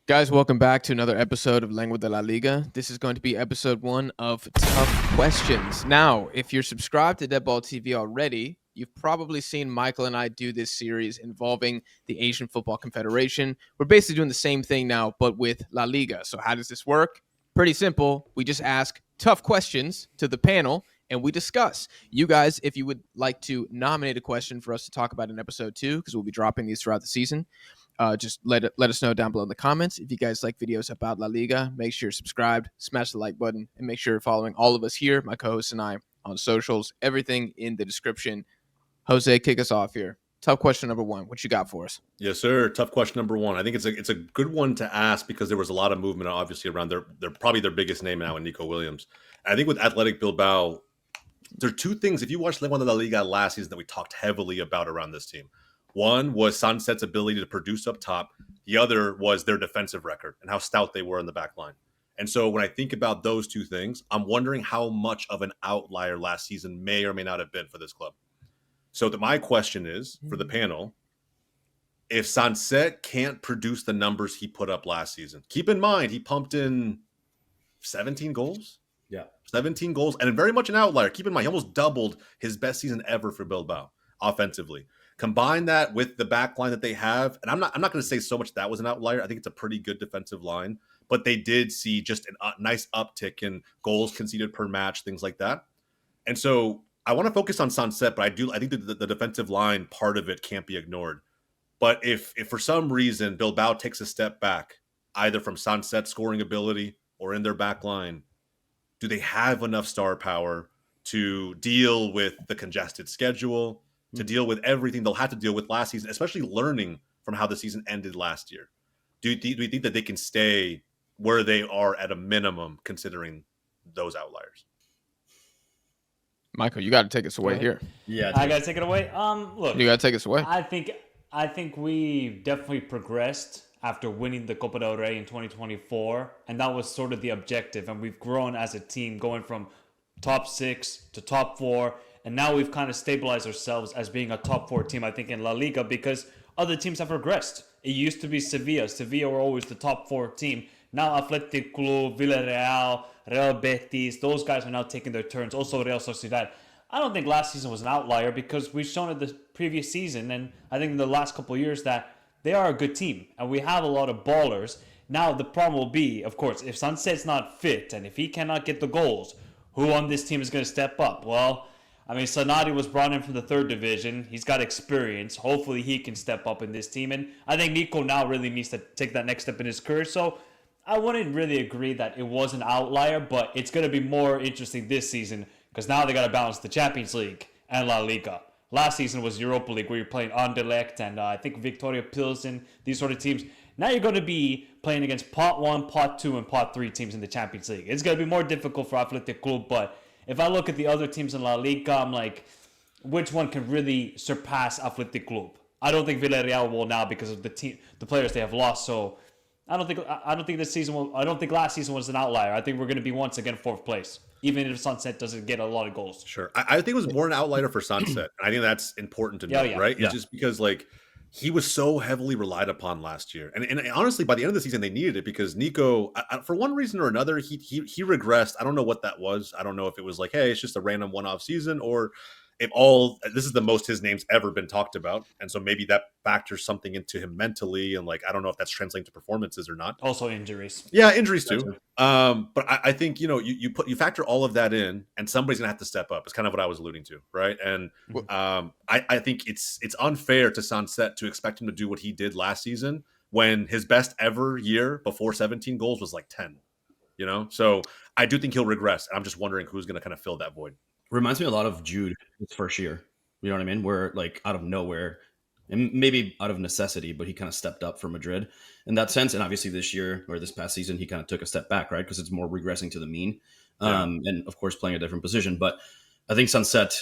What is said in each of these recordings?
Guys, welcome back to another episode of Lengua de la Liga. This is going to be episode 1 of Tough Questions. Now, if you're subscribed to DeadBall TV already, you've probably seen Michael and I do this series involving the Asian Football Confederation. We're basically doing the same thing now, but with La Liga. So how does this work? Pretty simple. We just ask tough questions to the panel, and we discuss. You guys, if you would like to nominate a question for us to talk about in episode 2, because we'll be dropping these throughout the season, just let us know down below in the comments. If you guys like videos about La Liga, make sure you're subscribed, smash the like button, and make sure you're following all of us here, my co-hosts and I, on socials. Everything in the description. Jose, kick us off here. Tough question number 1. What you got for us? Yes, sir. Tough question number 1. I think it's a good one to ask because there was a lot of movement, obviously, around they're probably their biggest name now in Nico Williams. And I think with Athletic Bilbao, there are two things. If you watched La Liga last season that we talked heavily about around this team. One was Sunset's ability to produce up top. The other was their defensive record and how stout they were in the back line. And so when I think about those two things, I'm wondering how much of an outlier last season may or may not have been for this club. So my question is, for the panel, if Sunset can't produce the numbers he put up last season, keep in mind he pumped in 17 goals. Yeah. 17 goals, and very much an outlier. Keep in mind, he almost doubled his best season ever for Bilbao offensively. Combine that with the back line that they have, and I'm not going to say so much that was an outlier. I think it's a pretty good defensive line, but they did see just a nice uptick in goals conceded per match, things like that. And so I want to focus on Sunset, but I think that the defensive line part of it can't be ignored. But if for some reason Bilbao takes a step back, either from Sunset scoring ability or in their back line, do they have enough star power to deal with the congested schedule, to deal with everything they'll have to deal with last season, especially learning from how the season ended last year? Do you think that they can stay where they are at a minimum, considering those outliers? Michael, you got to take us away here. Yeah, I got to take it away. Look, You got to take us away. I think we definitely progressed after winning the Copa del Rey in 2024, and that was sort of the objective. And we've grown as a team, going from top 6 to top 4, and now we've kind of stabilized ourselves as being a top 4 team, I think, in La Liga, because other teams have regressed. It used to be Sevilla. Sevilla were always the top 4 team. Now Athletic Club, Villarreal, Real Betis, those guys are now taking their turns. Also Real Sociedad. I don't think last season was an outlier because we've shown it the previous season, and I think in the last couple of years that they are a good team, and we have a lot of ballers. Now the problem will be, of course, if Sunset's not fit and if he cannot get the goals, who on this team is going to step up? Well, I mean, Sanadi was brought in from the 3rd division. He's got experience. Hopefully he can step up in this team. And I think Nico now really needs to take that next step in his career. So I wouldn't really agree that it was an outlier, but it's going to be more interesting this season because now they got to balance the Champions League and La Liga. Last season was Europa League where you're playing Anderlecht and I think Victoria Pilsen, these sort of teams. Now you're going to be playing against Pot 1, Pot 2, and Pot 3 teams in the Champions League. It's going to be more difficult for Athletic Club, but if I look at the other teams in La Liga, I'm like, which one can really surpass Athletic Club? I don't think Villarreal will now because of the players they have lost. So I don't think this season I don't think last season was an outlier. I think we're going to be once again 4th place, even if Sunset doesn't get a lot of goals. Sure, I think it was more an outlier for Sunset. I think that's important to know, right? Yeah. It's just because he was so heavily relied upon last year, and honestly, by the end of the season, they needed it because Nico, for one reason or another, he regressed. I don't know what that was. I don't know if it was hey, it's just a random one-off season, or if this is the most his name's ever been talked about, and so maybe that factors something into him mentally, and I don't know if that's translating to performances or not. Also injuries. Yeah, injuries too. But I think you factor all of that in, and somebody's gonna have to step up. It's kind of what I was alluding to, right? And I think it's unfair to Sunset to expect him to do what he did last season when his best ever year before 17 goals was 10. So I do think he'll regress. I'm just wondering who's gonna kind of fill that void. Reminds me a lot of Jude his first year. You know what I mean? Where out of nowhere, and maybe out of necessity, but he kind of stepped up for Madrid in that sense. And obviously this year or this past season, he kind of took a step back, right? Because it's more regressing to the mean. And of course playing a different position. But I think Sunset,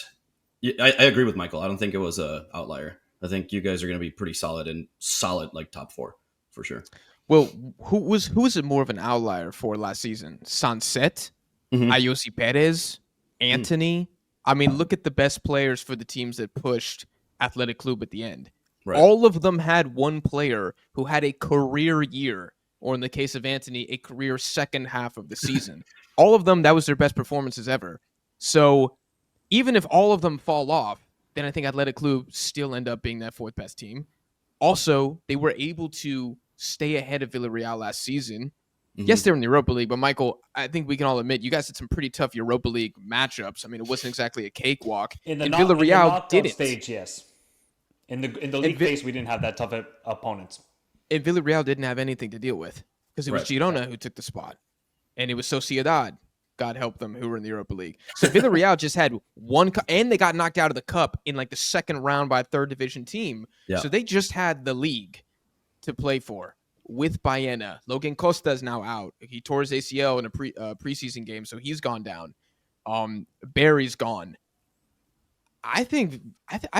I agree with Michael. I don't think it was a outlier. I think you guys are going to be pretty solid top 4 for sure. Well, who was it more of an outlier for last season? Sunset, Ayosi Perez, Anthony. I mean, look at the best players for the teams that pushed Athletic Club at the end. Right. All of them had one player who had a career year or in the case of Anthony, a career second half of the season. All of them, that was their best performances ever. So even if all of them fall off, then I think Athletic Club still end up being that fourth best team. Also, they were able to stay ahead of Villarreal last season. Mhm. Yes, they're in the Europa League, but Michael, I think we can all admit you guys had some pretty tough Europa League matchups. I mean, it wasn't exactly a cakewalk. In the, And in the Villarreal knockout didn't. stage, yes. In the league phase, we didn't have that tough opponents. And Villarreal didn't have anything to deal with because it was Right. Girona who took the spot. And it was Sociedad, God help them, who were in the Europa League. So Villarreal just had one, and they got knocked out of the cup in like the second round by a third division team. Yeah. So they just had the league to play for with Baena. Logan Costa is now out. He tore his ACL in a preseason game, so he's gone down. Barry's gone. I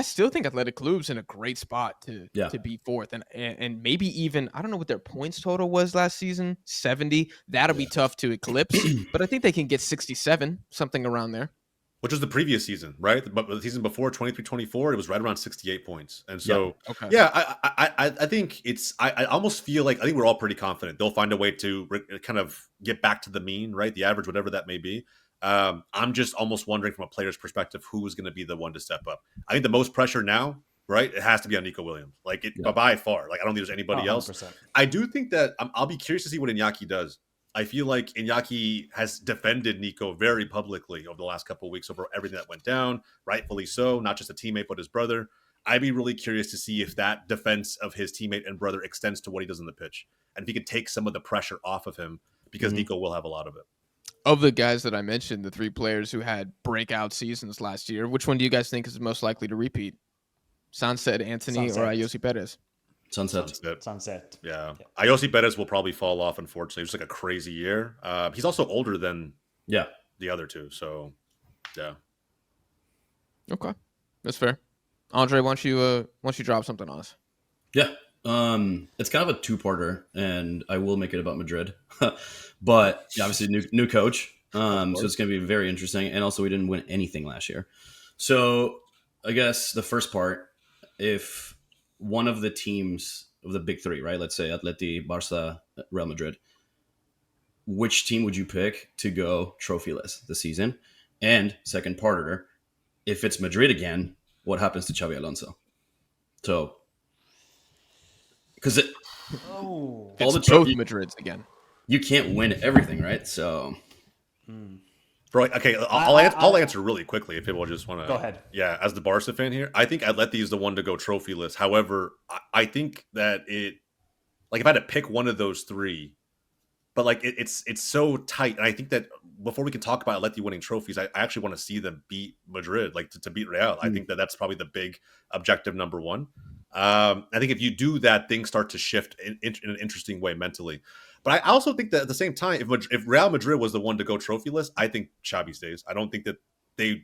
still think Athletic Club's in a great spot to be fourth, and maybe even, I don't know what their points total was last season, 70. That'll be tough to eclipse, but I think they can get 67, something around there. Which was the previous season, right? But the season before, 23-24, it was right around 68 points. And so, I think I almost feel like, I think we're all pretty confident they'll find a way to kind of get back to the mean, right? The average, whatever that may be. I'm just almost wondering from a player's perspective, who is going to be the one to step up. I think the most pressure now, right, it has to be on Nico Williams. Like, by far. Like, I don't think there's anybody else. I do think that I'll be curious to see what Iñaki does. I feel like Iñaki has defended Nico very publicly over the last couple of weeks over everything that went down, rightfully so, not just a teammate, but his brother. I'd be really curious to see if that defense of his teammate and brother extends to what he does on the pitch, and if he could take some of the pressure off of him, because Nico will have a lot of it. Of the guys that I mentioned, the three players who had breakout seasons last year, which one do you guys think is most likely to repeat? Sunset, Anthony, or Ayosi Perez? Sunset. Yeah. Ayosi Perez will probably fall off, unfortunately. It was like a crazy year. He's also older than the other two. So, yeah. Okay. That's fair. Andre, why don't you drop something on us? Yeah. It's kind of a two-parter, and I will make it about Madrid. But obviously new coach. So it's going to be very interesting. And also we didn't win anything last year. So I guess the first part, if one of the teams of the big three, right? Let's say Atleti, Barca, Real Madrid. Which team would you pick to go trophyless this season? And second parter, if it's Madrid again, what happens to Xabi Alonso? So, because all the both Madrids again, you can't win everything, right? So, Bro, okay, I'll answer really quickly if people just want to. Go ahead. Yeah, as the Barca fan here, I think Atleti is the one to go trophyless. However, I think that if I had to pick one of those three, but like it's so tight, and I think that before we can talk about Atleti winning trophies, I actually want to see them beat Madrid, like to beat Real. I think that's probably the big objective number one. I think if you do that, things start to shift in an interesting way mentally. But I also think that at the same time, if Real Madrid was the one to go trophyless, I think Xabi stays. I don't think that they.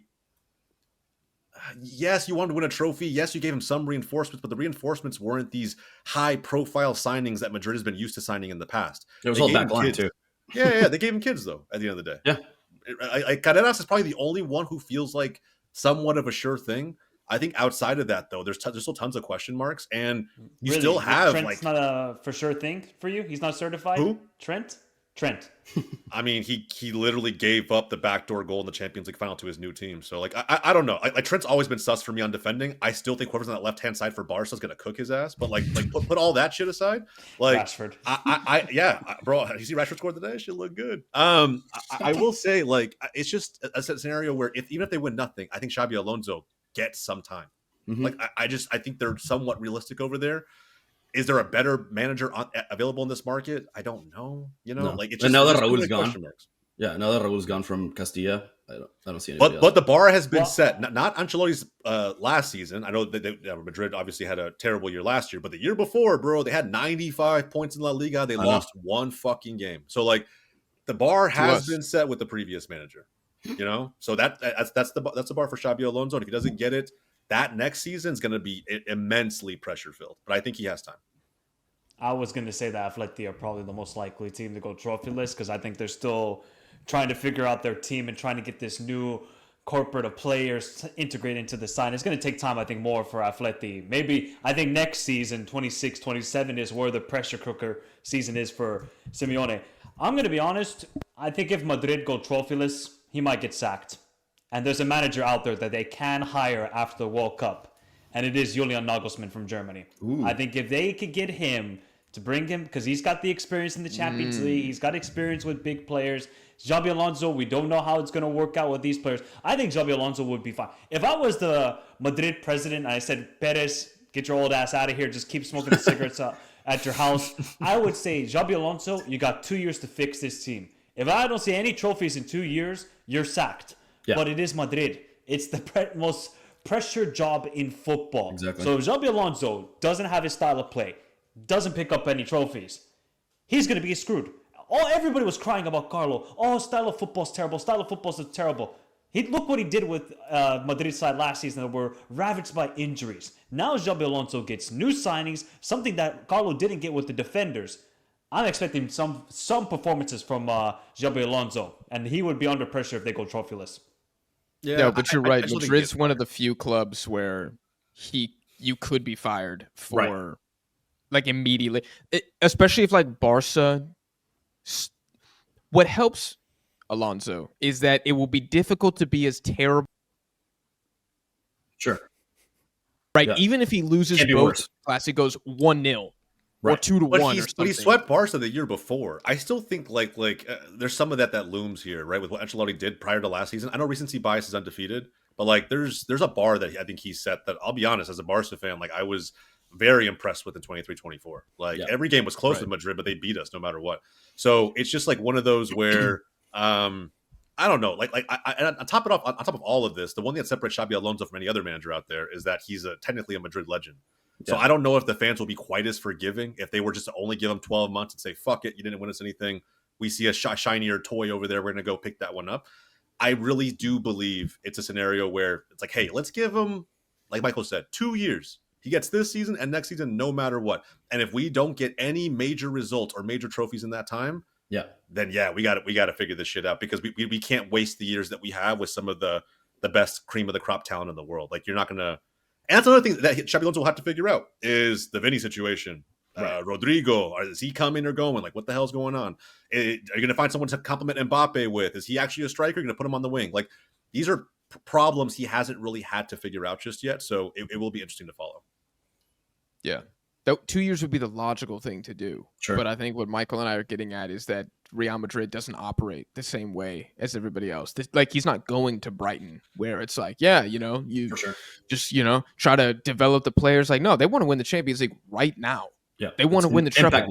Yes, you wanted to win a trophy. Yes, you gave him some reinforcements, but the reinforcements weren't these high-profile signings that Madrid has been used to signing in the past. It was all back line too. Yeah, they gave him kids though. At the end of the day, Carreras is probably the only one who feels like somewhat of a sure thing. I think outside of that, though, there's still tons of question marks, and you still have Trent's not a for sure thing for you. He's not certified. Who? Trent. I mean, he literally gave up the backdoor goal in the Champions League final to his new team. So like, I don't know. Like Trent's always been sus for me on defending. I still think whoever's on that left hand side for Barca is gonna cook his ass. But like put all that shit aside. Like Rashford. Bro. You see Rashford scored today? Should look good. I will say like it's just a scenario where even if they win nothing, I think Xabi Alonso gets some time. Like I think they're somewhat realistic over there. Is there a better manager available in this market? I don't know. No. Like it's just, and now that Raul's gone. Yeah, now that Raul's gone from Castilla, I don't see anybody else. But the bar has been set. Not Ancelotti's last season. I know that Madrid obviously had a terrible year last year, but the year before, bro, they had 95 points in La Liga. They lost one fucking game. So like the bar has been set with the previous manager. So that's the bar for Xabi Alonso. And if he doesn't get it, that next season is going to be immensely pressure filled. But I think he has time. I was going to say that Atleti are probably the most likely team to go trophyless because I think they're still trying to figure out their team and trying to get this new corporate of players to integrate into the side. It's going to take time, I think, more for Atleti. Maybe, I think next season, 26, 27 is where the pressure cooker season is for Simeone. I'm going to be honest. I think if Madrid go trophyless, he might get sacked. And there's a manager out there that they can hire after the World Cup. And it is Julian Nagelsmann from Germany. Ooh. I think if they could get him to bring him, because he's got the experience in the Champions League, he's got experience with big players. Xabi Alonso, we don't know how it's going to work out with these players. I think Xabi Alonso would be fine. If I was the Madrid president and I said, Perez, get your old ass out of here, just keep smoking the cigarettes at your house, I would say, Xabi Alonso, you got 2 years to fix this team. If I don't see any trophies in 2 years, you're sacked. Yeah. But it is Madrid. It's the most pressure job in football. Exactly. So if Xabi Alonso doesn't have his style of play, doesn't pick up any trophies, he's going to be screwed. Everybody was crying about Carlo. Oh, style of football's terrible. Style of football's terrible. Look what he did with Madrid's side last season that were ravaged by injuries. Now Xabi Alonso gets new signings, something that Carlo didn't get with the defenders. I'm expecting some performances from Xabi Alonso, and he would be under pressure if they go trophyless. Yeah, but you're right. Madrid's one of the few clubs where you could be fired for like immediately, especially if like Barca. What helps Alonso is that it will be difficult to be as terrible. Sure. Right. Yeah. Even if he loses both Classic goes 1-0 or 2-1 or something. But he swept Barca the year before. I still think like there's some of that looms here, right? With what Ancelotti did prior to last season. I know recency bias is undefeated, but like there's a bar that I think he set that I'll be honest, as a Barca fan, like I was very impressed with in 23-24. Like every game was close with Madrid, but they beat us no matter what. So it's just like one of those where I don't know. Like I on top of all of this, the one thing that separates Xabi Alonso from any other manager out there is that he's technically a Madrid legend. So I don't know if the fans will be quite as forgiving if they were just to only give him 12 months and say, fuck it, you didn't win us anything. We see a shinier toy over there. We're going to go pick that one up. I really do believe it's a scenario where it's like, hey, let's give him, like Michael said, 2 years. He gets this season and next season no matter what. And if we don't get any major results or major trophies in that time, then we got to figure this shit out because we can't waste the years that we have with some of the best cream of the crop talent in the world. Like you're not going to. And that's another thing that Xabi Alonso will have to figure out is the Vinny situation. Rodrigo, is he coming or going? Like what the hell's going on? Are you going to find someone to compliment Mbappe with? Is he actually a striker? You're going to put him on the wing? Like these are problems he hasn't really had to figure out just yet. So it will be interesting to follow. Yeah. 2 years would be the logical thing to do. Sure. But I think what Michael and I are getting at is that Real Madrid doesn't operate the same way as everybody else. Like he's not going to Brighton where it's like, you just, try to develop the players. Like, no, they want to win the Champions League right now. Yeah. They want to win the treble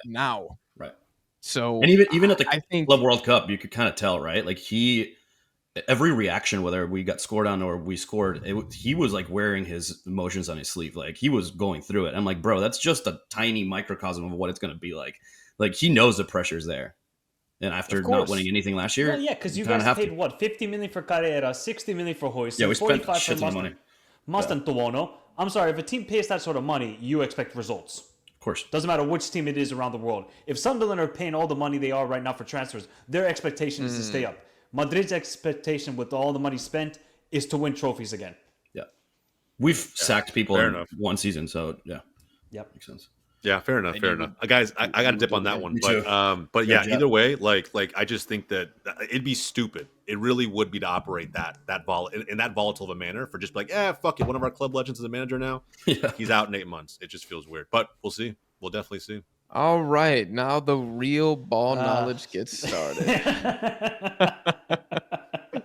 now. Right. So and even at the Club World Cup, you could kind of tell, right? Like every reaction, whether we got scored on or we scored, he was like wearing his emotions on his sleeve. Like he was going through it. I'm like, bro, that's just a tiny microcosm of what it's going to be like. Like he knows the pressure's there. And after not winning anything last year, because you guys paid what, 50 million for Carrera, 60 million for Hoist, we spent 45 shit for ton of money. Mastantuono. I'm sorry, if a team pays that sort of money, you expect results. Of course. Doesn't matter which team it is around the world. If Sunderland are paying all the money they are right now for transfers, their expectation is to stay up. Madrid's expectation with all the money spent is to win trophies again. Yeah. We've sacked people in one season, so makes sense. Yeah, fair enough. Guys, I got to dip on that one. But yeah, either way, like I just think that it'd be stupid. It really would be to operate in that volatile of a manner for just like, fuck it. One of our club legends is a manager now. Yeah. He's out in 8 months. It just feels weird. But we'll see. We'll definitely see. All right, now the real ball knowledge gets started.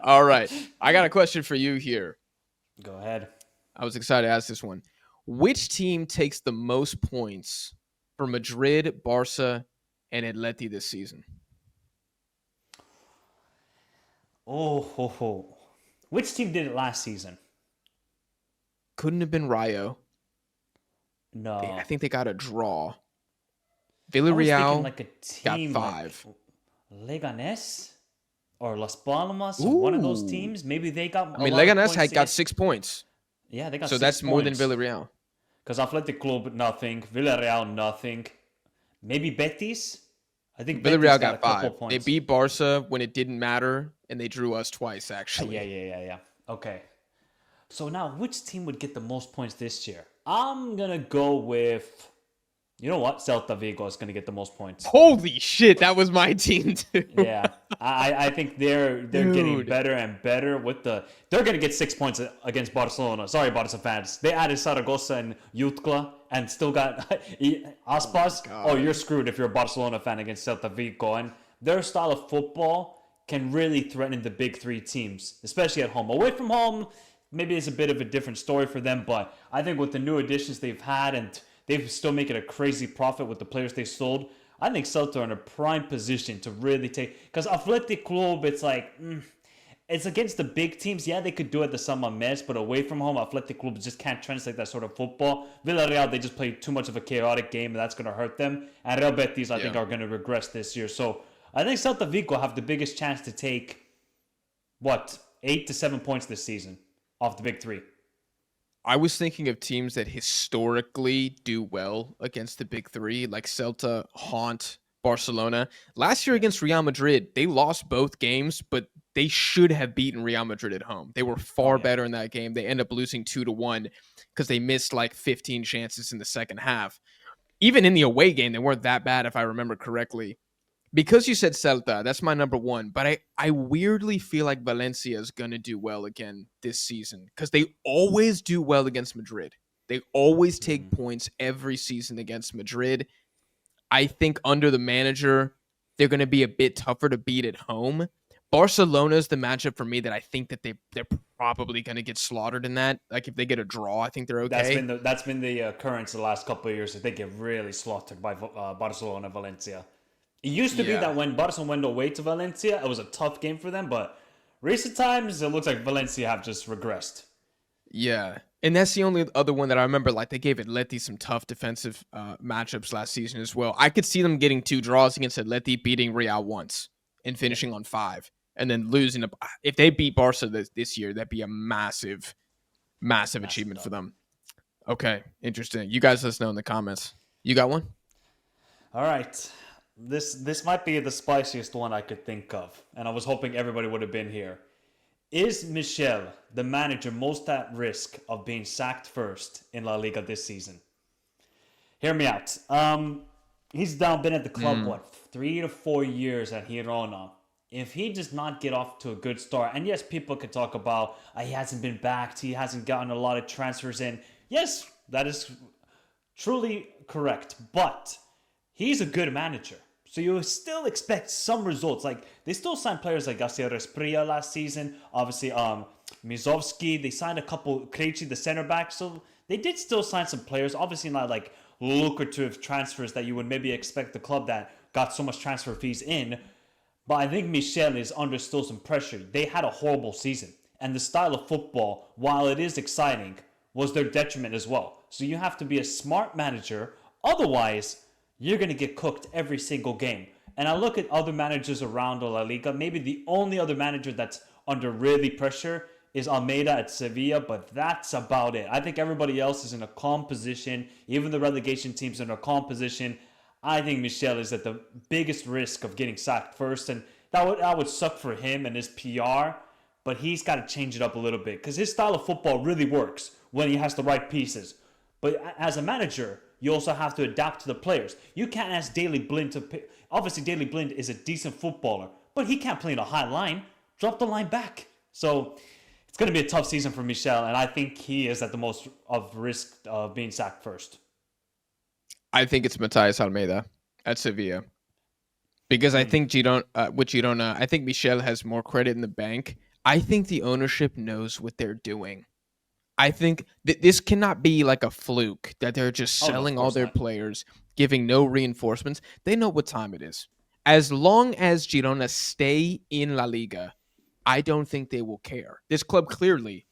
All right, I got a question for you here. Go ahead. I was excited to ask this one. Which team takes the most points for Madrid, Barca, and Atleti this season? Which team did it last season? Couldn't have been Rayo. No. I think they got a draw. Villarreal like a team got 5. Like Leganes or Las Palmas or one of those teams. Maybe they got. Leganes got 6 points. Yeah, they got. So 6 that's points. more than Villarreal. Because Athletic Club nothing, Villarreal nothing, maybe Betis. I think Betis Villarreal got a got couple 5. They points. beat Barca when it didn't matter, and they drew us twice, actually. Yeah. Okay. So now, which team would get the most points this year? I'm gonna go with. You know what? Celta Vigo is gonna get the most points. Holy shit, that was my team too. Yeah, I think they're getting Dude. better and better with the. They're gonna get 6 points against Barcelona. Sorry, Barca fans. They added Zaragoza and Jutgla and still got Aspas. Oh, you're screwed if you're a Barcelona fan against Celta Vigo. And their style of football can really threaten the big three teams, especially at home. Away from home, maybe it's a bit of a different story for them. But I think with the new additions they've had and they've still making a crazy profit with the players they sold. I think Celta are in a prime position to really take... Because Athletic Club, it's like... it's against the big teams. Yeah, they could do it the San Mamés, but away from home, Athletic Club just can't translate that sort of football. Villarreal, they just play too much of a chaotic game, and that's going to hurt them. And Real Betis, I think, are going to regress this year. So I think Celta Vigo have the biggest chance to take, 8 to 7 points this season off the big three. I was thinking of teams that historically do well against the big three, like Celta, haunt Barcelona. Last year against Real Madrid, they lost both games, but they should have beaten Real Madrid at home. They were far better in that game. They end up losing 2-1 because they missed like 15 chances in the second half. Even in the away game, they weren't that bad, if I remember correctly. Because you said Celta, that's my number one. But I weirdly feel like Valencia is going to do well again this season because they always do well against Madrid. They always take points every season against Madrid. I think under the manager, they're going to be a bit tougher to beat at home. Barcelona is the matchup for me that I think that they're probably going to get slaughtered in that. Like if they get a draw, I think they're okay. That's been the occurrence the last couple of years that they get really slaughtered by Barcelona and Valencia. It used to be that when Barcelona went away to Valencia, it was a tough game for them, but recent times, it looks like Valencia have just regressed. Yeah, and that's the only other one that I remember. Like, they gave Atleti some tough defensive matchups last season as well. I could see them getting 2 draws against Atleti, beating Real once, and finishing on 5, and then losing. If they beat Barca this year, that'd be a massive achievement for them. Okay, interesting. You guys let us know in the comments. You got one? All right. This might be the spiciest one I could think of, and I was hoping everybody would have been here. Is Michel, the manager, most at risk of being sacked first in La Liga this season? Hear me out. He's been at the club, 3 to 4 years at Girona. If he does not get off to a good start, and yes, people could talk about he hasn't been backed, he hasn't gotten a lot of transfers in. Yes, that is truly correct, but he's a good manager. So you still expect some results. Like, they still signed players like Garcia Respria last season. Obviously, Mizovski. They signed a couple, Krejci, the center back. So they did still sign some players. Obviously not like lucrative transfers that you would maybe expect the club that got so much transfer fees in. But I think Michel is under still some pressure. They had a horrible season. And the style of football, while it is exciting, was their detriment as well. So you have to be a smart manager. Otherwise, you're going to get cooked every single game. And I look at other managers around La Liga. Maybe the only other manager that's under really pressure is Almeida at Sevilla, but that's about it. I think everybody else is in a calm position. Even the relegation teams are in a calm position. I think Michel is at the biggest risk of getting sacked first, and that would suck for him and his PR, but he's got to change it up a little bit because his style of football really works when he has the right pieces. But as a manager, you also have to adapt to the players. You can't ask Daley Blind to pick. Obviously, Daley Blind is a decent footballer, but he can't play in a high line. Drop the line back. So it's going to be a tough season for Michel, and I think he is at the most of risk of being sacked first. I think it's Matias Almeida at Sevilla. Because I think Girona, I think Michel has more credit in the bank. I think the ownership knows what they're doing. I think this cannot be like a fluke that they're just selling all their players, giving no reinforcements. They know what time it is. As long as Girona stay in La Liga, I don't think they will care. This club clearly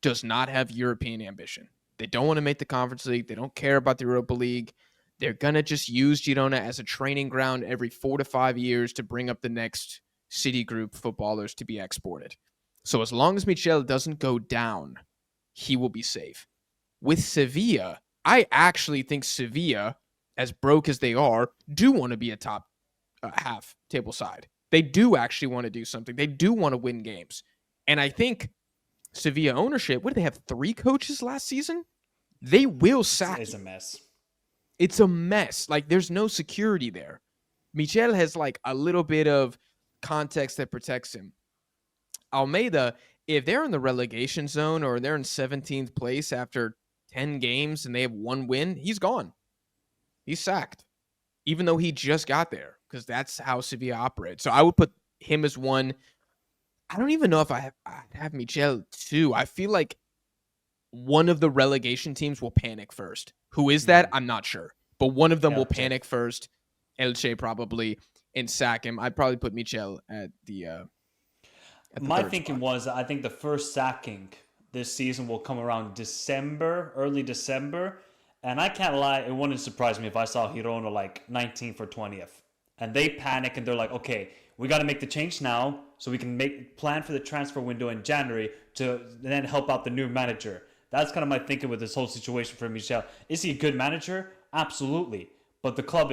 does not have European ambition. They don't want to make the Conference League. They don't care about the Europa League. They're going to just use Girona as a training ground every 4 to 5 years to bring up the next City Group footballers to be exported. So as long as Michel doesn't go down, he will be safe. With Sevilla, I actually think Sevilla, as broke as they are, do want to be a top half table side. They do actually want to do something. They do want to win games. And I think Sevilla ownership, what did they have, 3 coaches last season? They will sack It's you. a mess. It's a mess. Like, there's no security there. Michel has like a little bit of context that protects him. Almeida, if they're in the relegation zone or they're in 17th place after 10 games and they have 1 win, he's gone. He's sacked, even though he just got there, because that's how Sevilla operates. So I would put him as 1. I don't even know if I'd have Michel 2. I feel like one of the relegation teams will panic first. Who is that? I'm not sure. But one of them will panic first. Elche probably, and sack him. I'd probably put Michel at the My third thinking spot. was I think the first sacking this season will come around December, early December. And I can't lie, it wouldn't surprise me if I saw Girona like 19th or 20th. And they panic and they're like, okay, we got to make the change now so we can plan for the transfer window in January to then help out the new manager. That's kind of my thinking with this whole situation for Michel. Is he a good manager? Absolutely. But the club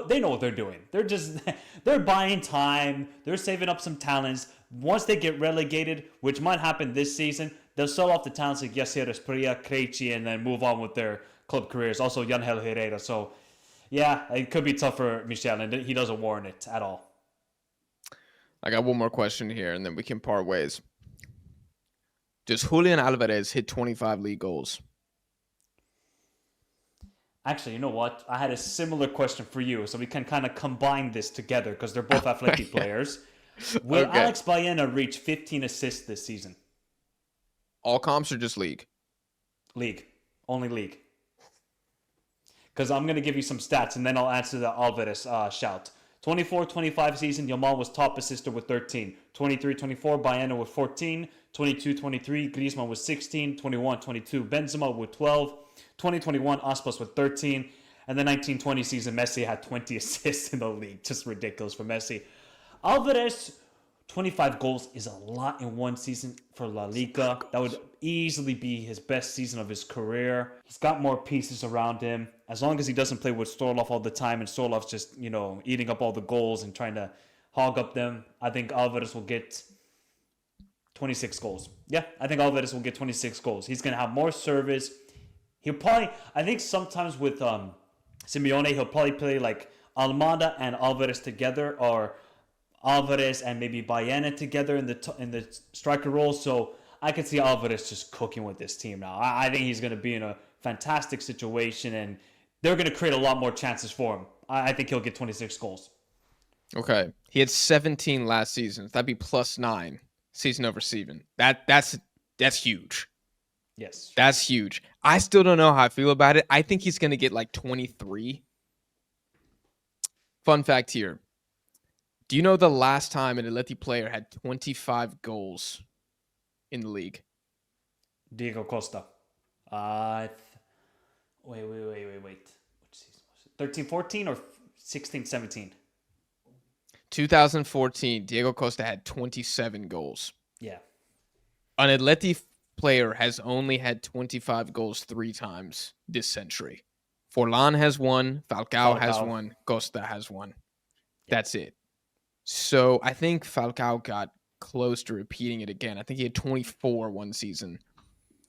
they know what they're doing. They're buying time. They're saving up some talents. Once they get relegated, which might happen this season, they'll sell off the talents like Yasser Esprilla, Krejci, and then move on with their club careers. Also, Yangel Herrera. So, yeah, it could be tough for Michel, and he doesn't warrant it at all. I got one more question here, and then we can part ways. Does Julian Alvarez hit 25 league goals? Actually, you know what? I had a similar question for you, so we can kind of combine this together because they're both athletic players. Will Alex Baena reach 15 assists this season? All comps or just league? League. Only league. Because I'm going to give you some stats, and then I'll answer the Alvarez shout. 24-25 season, Yamal was top assister with 13. 23-24, Baena with 14. 22-23, Griezmann with 16. 21-22, Benzema with 12. 2021, Aspas with 13. And the 19-20 season, Messi had 20 assists in the league. Just ridiculous for Messi. Alvarez, 25 goals is a lot in one season for La Liga. That would easily be his best season of his career. He's got more pieces around him. As long as he doesn't play with Storloff all the time and Storloff's just, eating up all the goals and trying to hog up them, I think Alvarez will get 26 goals. Yeah, I think Alvarez will get 26 goals. He's going to have more service. I think sometimes with Simeone, he'll probably play like Almada and Alvarez together, or Alvarez and maybe Baena together in the striker role. So I could see Alvarez just cooking with this team now. I think he's going to be in a fantastic situation, and they're going to create a lot more chances for him. I think he'll get 26 goals. Okay. He had 17 last season. That'd be +9 season over season. That's huge. Yes. That's huge. I still don't know how I feel about it. I think he's going to get like 23. Fun fact here. Do you know the last time an Atleti player had 25 goals in the league? Diego Costa. Wait. Which season was it? 13-14 or 16-17? 2014, Diego Costa had 27 goals. Yeah. An Atleti player has only had 25 goals 3 times this century. Forlan has 1, Falcao has 1, Costa has 1. That's it. So I think Falcao got close to repeating it again. I think he had 24 one season.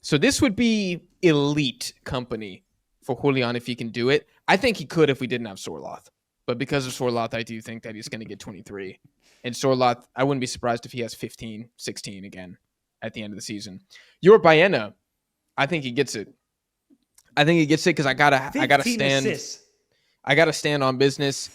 So this would be elite company for Julian if he can do it. I think he could if we didn't have Sorloth. But because of Sorloth, I do think that he's going to get 23. And Sorloth, I wouldn't be surprised if he has 15, 16 again at the end of the season. Your Baena, I think he gets it. I think he gets it because I gotta stand on business.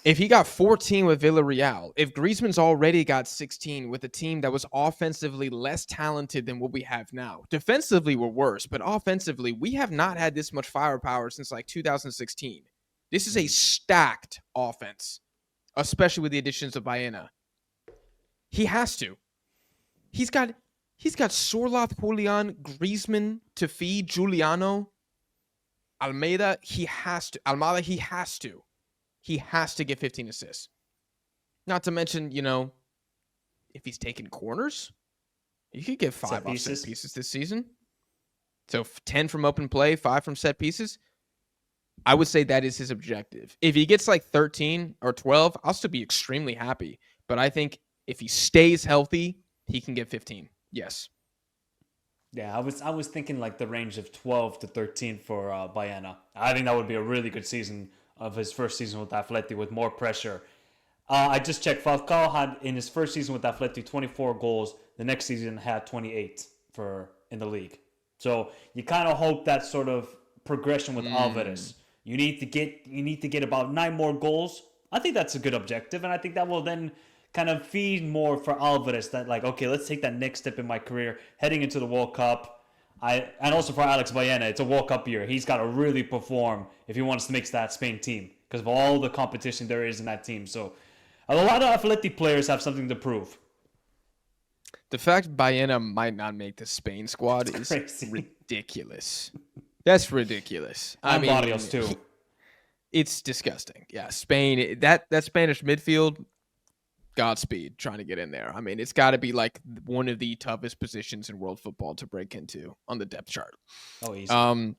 If he got 14 with Villarreal, if Griezmann's already got 16 with a team that was offensively less talented than what we have now. Defensively, we're worse, but offensively, we have not had this much firepower since like 2016. This is a stacked offense, especially with the additions of Baena. He has to. He's got Sorloth, Julian, Griezmann to feed, Giuliano, Almeida. He has to. Almada, he has to. He has to get 15 assists. Not to mention, if he's taking corners, he could get 5 off set pieces this season. So 10 from open play, 5 from set pieces. I would say that is his objective. If he gets like 13 or 12, I'll still be extremely happy. But I think if he stays healthy, he can get 15. Yes. Yeah, I was thinking like the range of 12 to 13 for Baena. I think that would be a really good season of his first season with Atleti with more pressure. I just checked. Falcao had in his first season with Atleti 24 goals. The next season had 28 in the league. So you kind of hope that sort of progression with Alvarez. You need to get about 9 more goals. I think that's a good objective, and I think that will then kind of feed more for Alvarez. That like, okay, let's take that next step in my career, heading into the World Cup. And also for Alex Baena, it's a World Cup year. He's got to really perform if he wants to make that Spain team because of all the competition there is in that team. So a lot of Athletic players have something to prove. The fact Baena might not make the Spain squad is crazy. Ridiculous. That's ridiculous. And Barrios too. It's disgusting. Yeah, Spain, that Spanish midfield, Godspeed trying to get in there. I mean, it's got to be like one of the toughest positions in world football to break into on the depth chart. Oh, easy.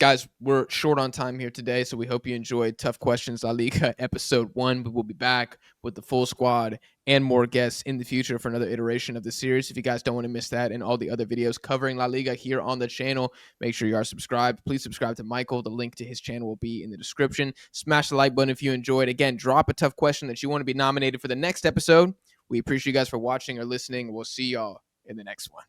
Guys, we're short on time here today, so we hope you enjoyed Tough Questions La Liga episode 1. But we'll be back with the full squad and more guests in the future for another iteration of the series. If you guys don't want to miss that and all the other videos covering La Liga here on the channel, make sure you are subscribed. Please subscribe to Michael. The link to his channel will be in the description. Smash the like button if you enjoyed. Again, drop a tough question that you want to be nominated for the next episode. We appreciate you guys for watching or listening. We'll see y'all in the next one.